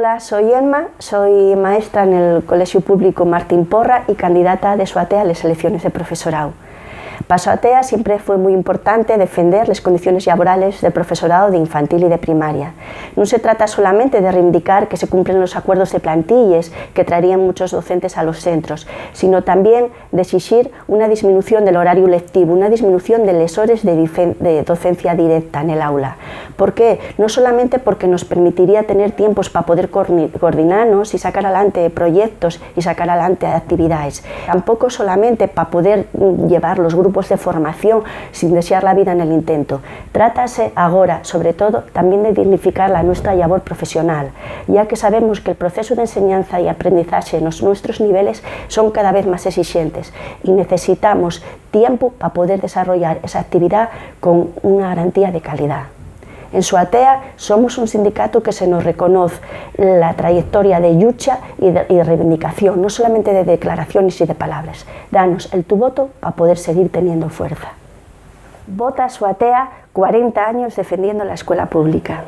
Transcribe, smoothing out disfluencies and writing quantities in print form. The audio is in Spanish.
Hola, soy Emma, soy maestra en el Colegio Público Martín Porra y candidata de SOATEA a las elecciones de profesorado. Para SOATEA siempre fue muy importante defender las condiciones laborales del profesorado de infantil y de primaria. No se trata solamente de reivindicar que se cumplen los acuerdos de plantillas que traerían muchos docentes a los centros, sino también de exigir una disminución del horario lectivo, una disminución de las horas de docencia directa en el aula. ¿Por qué? No solamente porque nos permitiría tener tiempos para poder coordinarnos y sacar adelante proyectos y sacar adelante actividades, tampoco solamente para poder llevar los grupos de formación sin desear la vida en el intento. Trátase ahora, sobre todo, también de dignificar la nuestra labor profesional, ya que sabemos que el proceso de enseñanza y aprendizaje en nuestros niveles son cada vez más exigentes y necesitamos tiempo para poder desarrollar esa actividad con una garantía de calidad. En SOATEA somos un sindicato que se nos reconoce la trayectoria de lucha y de reivindicación, no solamente de declaraciones y de palabras. Danos tu voto para poder seguir teniendo fuerza. Vota SOATEA 40 años defendiendo la escuela pública.